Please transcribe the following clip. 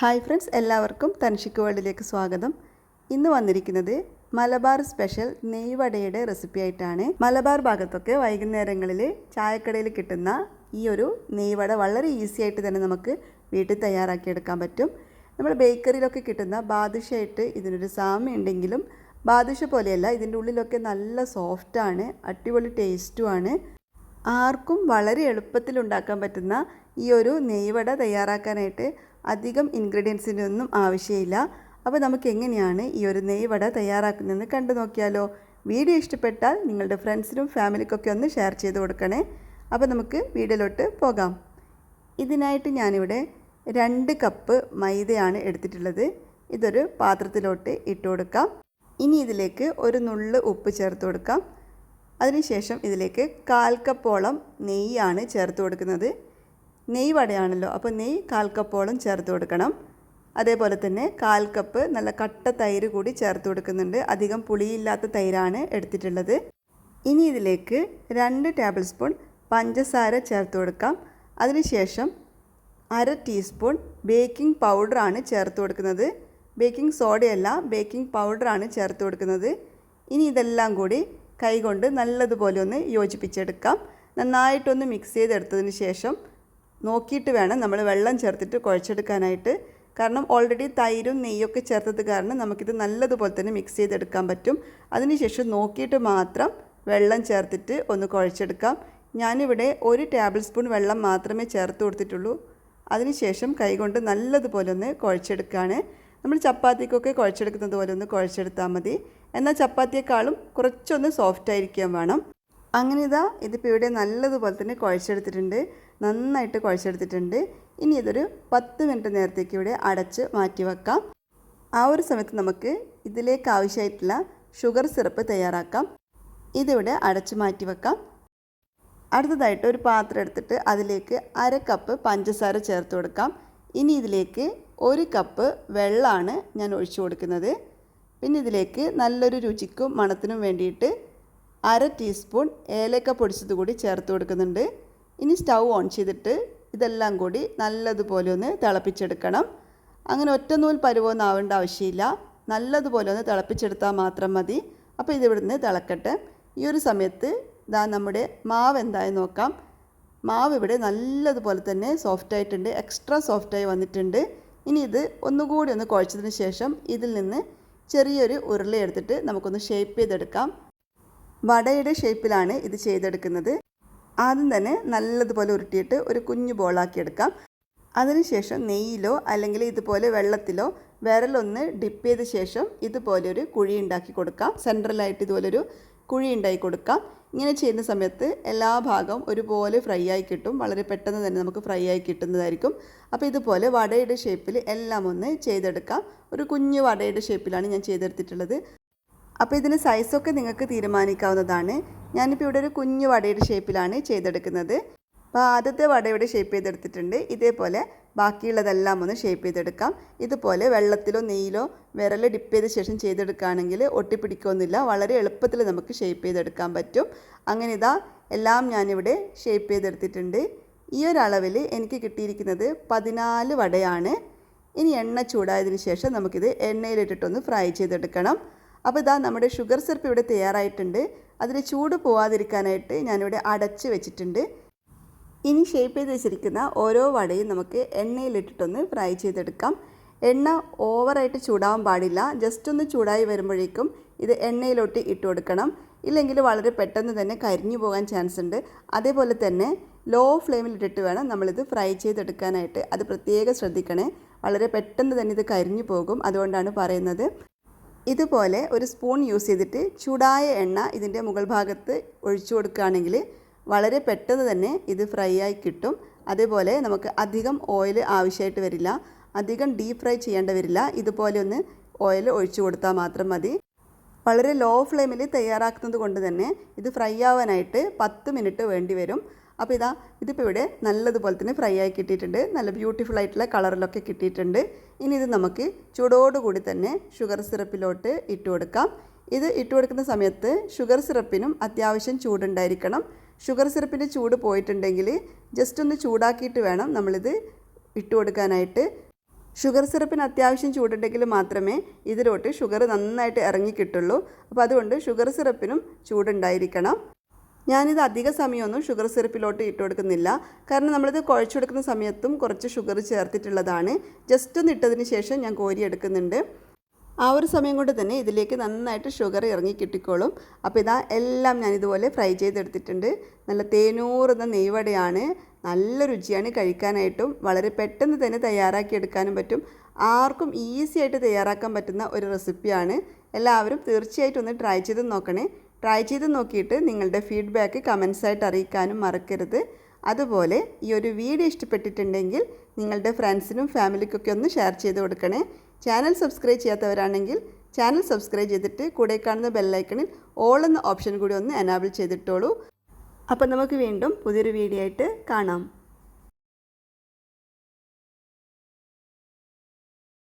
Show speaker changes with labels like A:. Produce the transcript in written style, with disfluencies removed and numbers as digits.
A: Hi friends, എല്ലാവർക്കും തൻഷിക്ക് വേൾഡിലേക്ക് സ്വാഗതം. ഇന്ന് വന്നിരിക്കുന്നത് മലബാർ സ്പെഷ്യൽ നെയ്വടയുടെ റെസിപ്പി ആയിട്ടാണ്. മലബാർ ഭാഗത്തൊക്കെ വൈകുന്നേരങ്ങളിൽ ചായക്കടയിൽ കിട്ടുന്ന ഈ ഒരു നെയ്വട വളരെ ഈസി ആയിട്ട് തന്നെ നമുക്ക് വീട്ടിൽ തയ്യാറാക്കിയെടുക്കാൻ പറ്റും. നമ്മൾ ബേക്കറിയിലൊക്കെ കിട്ടുന്ന ബാദുഷയായിട്ട് ഇതിനൊരു സാമ്യം ഉണ്ടെങ്കിലും ബാദുഷ പോലെയല്ല, ഇതിൻ്റെ ഉള്ളിലൊക്കെ നല്ല സോഫ്റ്റാണ്, അടിപൊളി ടേസ്റ്റുമാണ്. ആർക്കും വളരെ എളുപ്പത്തിൽ ഉണ്ടാക്കാൻ പറ്റുന്ന ഈ ഒരു നെയ്വട തയ്യാറാക്കാനായിട്ട് അധികം ഇൻഗ്രീഡിയൻസിൻ്റെ ഒന്നും ആവശ്യമില്ല. അപ്പോൾ നമുക്ക് എങ്ങനെയാണ് ഈ ഒരു നെയ്വട തയ്യാറാക്കുന്നതെന്ന് കണ്ടു നോക്കിയാലോ. വീഡിയോ ഇഷ്ടപ്പെട്ടാൽ നിങ്ങളുടെ ഫ്രണ്ട്സിനും ഫാമിലിക്കൊക്കെ ഒന്ന് ഷെയർ ചെയ്ത് കൊടുക്കണേ. അപ്പോൾ നമുക്ക് വീഡിയോയിലോട്ട് പോകാം. ഇതിനായിട്ട് ഞാനിവിടെ 2 കപ്പ് മൈദയാണ് എടുത്തിട്ടുള്ളത്. ഇതൊരു പാത്രത്തിലോട്ട് ഇട്ട് കൊടുക്കാം. ഇനി ഇതിലേക്ക് ഒരു നുള്ള് ഉപ്പ് ചേർത്ത് കൊടുക്കാം. അതിനുശേഷം ഇതിലേക്ക് 1/4 കപ്പോളം നെയ്യാണ് ചേർത്ത് കൊടുക്കുന്നത്. നെയ്യ് വടയാണല്ലോ, അപ്പോൾ നെയ്യ് 1/4 കപ്പോളം ചേർത്ത് കൊടുക്കണം. അതേപോലെ തന്നെ 1/4 കപ്പ് നല്ല കട്ട തൈര് കൂടി ചേർത്ത് കൊടുക്കുന്നുണ്ട്. അധികം പുളിയില്ലാത്ത തൈരാണ് എടുത്തിട്ടുള്ളത്. ഇനി ഇതിലേക്ക് 2 ടേബിൾ സ്പൂൺ പഞ്ചസാര ചേർത്ത് കൊടുക്കാം. അതിനുശേഷം 1/2 ടീസ്പൂൺ ബേക്കിംഗ് പൗഡറാണ് ചേർത്ത് കൊടുക്കുന്നത്. ബേക്കിംഗ് സോഡയല്ല, ബേക്കിംഗ് പൗഡറാണ് ചേർത്ത് കൊടുക്കുന്നത്. ഇനി ഇതെല്ലാം കൂടി കൈകൊണ്ട് നല്ലതുപോലെ ഒന്ന് യോജിപ്പിച്ചെടുക്കാം. നന്നായിട്ടൊന്ന് മിക്സ് ചെയ്തെടുത്തതിന് ശേഷം നോക്കിയിട്ട് വേണം നമ്മൾ വെള്ളം ചേർത്തിട്ട് കുഴച്ചെടുക്കാനായിട്ട്. കാരണം ഓൾറെഡി തൈരും നെയ്യൊക്കെ ചേർത്തത് കാരണം നമുക്കിത് നല്ലതുപോലെ തന്നെ മിക്സ് ചെയ്തെടുക്കാൻ പറ്റും. അതിനുശേഷം നോക്കിയിട്ട് മാത്രം വെള്ളം ചേർത്തിട്ട് ഒന്ന് കുഴച്ചെടുക്കാം. ഞാനിവിടെ 1 ടേബിൾ സ്പൂൺ വെള്ളം മാത്രമേ ചേർത്ത് കൊടുത്തിട്ടുള്ളൂ. അതിനുശേഷം കൈകൊണ്ട് നല്ലതുപോലെ ഒന്ന് കുഴച്ചെടുക്കുകയാണ്. നമ്മൾ ചപ്പാത്തിക്കൊക്കെ കുഴച്ചെടുക്കുന്നത് പോലെ ഒന്ന് കുഴച്ചെടുത്താൽ മതി. എന്നാൽ ചപ്പാത്തിയേക്കാളും കുറച്ചൊന്ന് സോഫ്റ്റ് ആയിരിക്കാൻ വേണം. അങ്ങനെ ഇതിപ്പോൾ ഇവിടെ നല്ലതുപോലെ തന്നെ കുഴച്ചെടുത്തിട്ടുണ്ട്, നന്നായിട്ട് കുഴച്ചെടുത്തിട്ടുണ്ട്. ഇനി ഇതൊരു 10 മിനിറ്റ് നേരത്തേക്ക് ഇവിടെ അടച്ച് മാറ്റി വെക്കാം. ആ ഒരു സമയത്ത് നമുക്ക് ഇതിലേക്ക് ആവശ്യമായിട്ടുള്ള ഷുഗർ സിറപ്പ് തയ്യാറാക്കാം. ഇതിവിടെ അടച്ച് മാറ്റി വെക്കാം. അടുത്തതായിട്ട് ഒരു പാത്രം എടുത്തിട്ട് അതിലേക്ക് 1/2 കപ്പ് പഞ്ചസാര ചേർത്ത് കൊടുക്കാം. ഇനി ഇതിലേക്ക് 1 കപ്പ് വെള്ളമാണ് ഞാൻ ഒഴിച്ചു കൊടുക്കുന്നത്. പിന്നെ ഇതിലേക്ക് നല്ലൊരു രുചിക്കും മണത്തിനും വേണ്ടിയിട്ട് 1/2 ടീസ്പൂൺ ഏലക്ക പൊടിച്ചത് കൂടി ചേർത്ത് കൊടുക്കുന്നുണ്ട്. ഇനി സ്റ്റൗ ഓൺ ചെയ്തിട്ട് ഇതെല്ലാം കൂടി നല്ലതുപോലെ ഒന്ന് തിളപ്പിച്ചെടുക്കണം. അങ്ങനെ ഒറ്റ നൂൽ പരുവൊന്നും ആവേണ്ട ആവശ്യമില്ല, നല്ലതുപോലെ ഒന്ന് തിളപ്പിച്ചെടുത്താൽ മാത്രം മതി. അപ്പോൾ ഇതിവിടുന്ന് തിളക്കട്ടെ. ഈ ഒരു സമയത്ത് നമ്മുടെ മാവ് എന്തായി നോക്കാം. മാവ് ഇവിടെ നല്ലതുപോലെ തന്നെ സോഫ്റ്റായിട്ടുണ്ട്, എക്സ്ട്രാ സോഫ്റ്റായി വന്നിട്ടുണ്ട്. ഇനി ഇത് ഒന്നുകൂടി ഒന്ന് കുഴച്ചതിന് ശേഷം ഇതിൽ നിന്ന് ചെറിയൊരു ഉരുള എടുത്തിട്ട് നമുക്കൊന്ന് ഷേപ്പ് ചെയ്തെടുക്കാം. വടയുടെ ഷേപ്പിലാണ് ഇത് ചെയ്തെടുക്കുന്നത്. ആദ്യം തന്നെ നല്ലതുപോലെ ഉരുട്ടിയിട്ട് ഒരു കുഞ്ഞു ബോളാക്കി എടുക്കാം. അതിനുശേഷം നെയ്യിലോ അല്ലെങ്കിൽ ഇതുപോലെ വെള്ളത്തിലോ വിരലൊന്ന് ഡിപ്പ് ചെയ്ത ശേഷം ഇതുപോലെ ഒരു കുഴി ഉണ്ടാക്കി കൊടുക്കാം. സെൻട്രലായിട്ട് ഇതുപോലൊരു കുഴി ഉണ്ടാക്കി കൊടുക്കാം. ഇങ്ങനെ ചെയ്യുന്ന സമയത്ത് എല്ലാ ഭാഗവും ഒരുപോലെ ഫ്രൈ ആയി കിട്ടും. വളരെ പെട്ടെന്ന് തന്നെ നമുക്ക് ഫ്രൈ ആയി കിട്ടുന്നതായിരിക്കും. അപ്പോൾ ഇതുപോലെ വടയുടെ ഷേപ്പിൽ എല്ലാം ഒന്ന് ചെയ്തെടുക്കാം. ഒരു കുഞ്ഞു വടയുടെ ഷേപ്പിലാണ് ഞാൻ ചെയ്തെടുത്തിട്ടുള്ളത്. അപ്പോൾ ഇതിന് സൈസൊക്കെ നിങ്ങൾക്ക് തീരുമാനിക്കാവുന്നതാണ്. ഞാനിപ്പോൾ ഇവിടെ ഒരു കുഞ്ഞു വടയുടെ ഷേപ്പിലാണ് ചെയ്തെടുക്കുന്നത്. അപ്പോൾ ആദ്യത്തെ വടയുടെ ഷേപ്പ് ചെയ്തെടുത്തിട്ടുണ്ട്. ഇതേപോലെ ബാക്കിയുള്ളതെല്ലാം ഒന്ന് ഷേപ്പ് ചെയ്തെടുക്കാം. ഇതുപോലെ വെള്ളത്തിലോ നെയ്യിലോ വിരൽ ഡിപ്പ് ചെയ്ത ശേഷം ചെയ്തെടുക്കുകയാണെങ്കിൽ ഒട്ടിപ്പിടിക്കൊന്നുമില്ല, വളരെ എളുപ്പത്തിൽ നമുക്ക് ഷേപ്പ് ചെയ്തെടുക്കാൻ പറ്റും. അങ്ങനെ എല്ലാം ഞാനിവിടെ ഷേപ്പ് ചെയ്തെടുത്തിട്ടുണ്ട്. ഈ ഒരു അളവിൽ എനിക്ക് കിട്ടിയിരിക്കുന്നത് 14 വടയാണ്. ഇനി എണ്ണ ചൂടായതിനു ശേഷം നമുക്കിത് എണ്ണയിലിട്ടിട്ടൊന്ന് ഫ്രൈ ചെയ്തെടുക്കണം. അപ്പോൾ നമ്മുടെ ഷുഗർ സിറപ്പ് ഇവിടെ തയ്യാറായിട്ടുണ്ട്. അതിന് ചൂട് പോവാതിരിക്കാനായിട്ട് ഞാനിവിടെ അടച്ച് വെച്ചിട്ടുണ്ട്. ഇനി ഷേപ്പ് ചെയ്ത് വെച്ചിരിക്കുന്ന ഓരോ വടയും നമുക്ക് എണ്ണയിലിട്ടിട്ടൊന്ന് ഫ്രൈ ചെയ്തെടുക്കാം. എണ്ണ ഓവറായിട്ട് ചൂടാവാൻ പാടില്ല, ജസ്റ്റ് ഒന്ന് ചൂടായി വരുമ്പോഴേക്കും ഇത് എണ്ണയിലോട്ട് ഇട്ട് കൊടുക്കണം. ഇല്ലെങ്കിൽ വളരെ പെട്ടെന്ന് തന്നെ കരിഞ്ഞു പോകാൻ ചാൻസ് ഉണ്ട്. അതേപോലെ തന്നെ ലോ ഫ്ലെയിമിലിട്ടിട്ട് വേണം നമ്മളിത് ഫ്രൈ ചെയ്തെടുക്കാനായിട്ട്. അത് പ്രത്യേകം ശ്രദ്ധിക്കണേ, വളരെ പെട്ടെന്ന് തന്നെ ഇത് കരിഞ്ഞു പോകും. അതുകൊണ്ടാണ് പറയുന്നത്. ഇതുപോലെ ഒരു സ്പൂൺ യൂസ് ചെയ്തിട്ട് ചൂടായ എണ്ണ ഇതിൻ്റെ മുകൾ ഭാഗത്ത് ഒഴിച്ചു കൊടുക്കുകയാണെങ്കിൽ വളരെ പെട്ടെന്ന് തന്നെ ഇത് ഫ്രൈ ആയി കിട്ടും. അതേപോലെ നമുക്ക് അധികം ഓയിൽ ആവശ്യമായിട്ട് വരില്ല, അധികം ഡീപ്പ് ഫ്രൈ ചെയ്യേണ്ട വരില്ല. ഇതുപോലെ ഒന്ന് ഓയിൽ ഒഴിച്ചു കൊടുത്താൽ മാത്രം മതി. വളരെ ലോ ഫ്ലെയിമിൽ തയ്യാറാക്കുന്നത് കൊണ്ട് തന്നെ ഇത് ഫ്രൈ ആവാനായിട്ട് 10 മിനിറ്റ് വേണ്ടി വരും. അപ്പോൾ ഇതിപ്പോൾ ഇവിടെ നല്ലതുപോലെ തന്നെ ഫ്രൈ ആയി കിട്ടിയിട്ടുണ്ട്. നല്ല ബ്യൂട്ടിഫുൾ ആയിട്ടുള്ള കളറിലൊക്കെ കിട്ടിയിട്ടുണ്ട്. ഇനി ഇത് നമുക്ക് ചൂടോടുകൂടി തന്നെ ഷുഗർ സിറപ്പിലോട്ട് ഇട്ട് കൊടുക്കാം. ഇത് ഇട്ട് കൊടുക്കുന്ന സമയത്ത് ഷുഗർ സിറപ്പിനും അത്യാവശ്യം ചൂടുണ്ടായിരിക്കണം. ഷുഗർ സിറപ്പിൻ്റെ ചൂട് പോയിട്ടുണ്ടെങ്കിൽ ജസ്റ്റ് ഒന്ന് ചൂടാക്കിയിട്ട് വേണം നമ്മളിത് ഇട്ട് കൊടുക്കാനായിട്ട്. ഷുഗർ സിറപ്പിന് അത്യാവശ്യം ചൂടുണ്ടെങ്കിൽ മാത്രമേ ഇതിലോട്ട് ഷുഗർ നന്നായിട്ട് ഇറങ്ങി കിട്ടുള്ളൂ. അപ്പോൾ അതുകൊണ്ട് ഷുഗർ സിറപ്പിനും ചൂടുണ്ടായിരിക്കണം. ഞാനിത് അധിക സമയമൊന്നും ഷുഗർ സിറപ്പിലോട്ട് ഇട്ട് കൊടുക്കുന്നില്ല. കാരണം നമ്മളിത് കുഴച്ചെടുക്കുന്ന സമയത്തും കുറച്ച് ഷുഗർ ചേർത്തിട്ടുള്ളതാണ്. ജസ്റ്റ് ഒന്ന് ഇട്ടതിന് ശേഷം ഞാൻ കോരിയെടുക്കുന്നുണ്ട്. ആ ഒരു സമയം കൊണ്ട് തന്നെ ഇതിലേക്ക് നന്നായിട്ട് ഷുഗർ ഇറങ്ങി കിട്ടിക്കോളും. അപ്പോൾ ഇതാ എല്ലാം ഞാനിതുപോലെ ഫ്രൈ ചെയ്തെടുത്തിട്ടുണ്ട്. നല്ല തേനൂറുന്ന നെയ്വടയാണ്. നല്ല രുചിയാണ് കഴിക്കാനായിട്ടും. വളരെ പെട്ടെന്ന് തന്നെ തയ്യാറാക്കിയെടുക്കാനും പറ്റും. ആർക്കും ഈസി ആയിട്ട് തയ്യാറാക്കാൻ പറ്റുന്ന ഒരു റെസിപ്പിയാണ്. എല്ലാവരും തീർച്ചയായിട്ടും ഒന്ന് ട്രൈ ചെയ്ത് നോക്കണേ. ട്രൈ ചെയ്ത് നോക്കിയിട്ട് നിങ്ങളുടെ ഫീഡ്ബാക്ക് കമൻസായിട്ട് അറിയിക്കാനും മറക്കരുത്. അതുപോലെ ഈ ഒരു വീഡിയോ ഇഷ്ടപ്പെട്ടിട്ടുണ്ടെങ്കിൽ നിങ്ങളുടെ ഫ്രണ്ട്സിനും ഫാമിലിക്കൊക്കെ ഒന്ന് ഷെയർ ചെയ്ത് കൊടുക്കണേ. ചാനൽ സബ്സ്ക്രൈബ് ചെയ്യാത്തവരാണെങ്കിൽ ചാനൽ സബ്സ്ക്രൈബ് ചെയ്തിട്ട് കൂടെ കാണുന്ന ബെല്ലൈക്കണിൽ ഓൾ എന്ന ഓപ്ഷൻ കൂടി ഒന്ന് എനാബിൾ ചെയ്തിട്ടോളൂ. അപ്പോൾ നമുക്ക് വീണ്ടും പുതിയൊരു വീഡിയോ ആയിട്ട് കാണാം.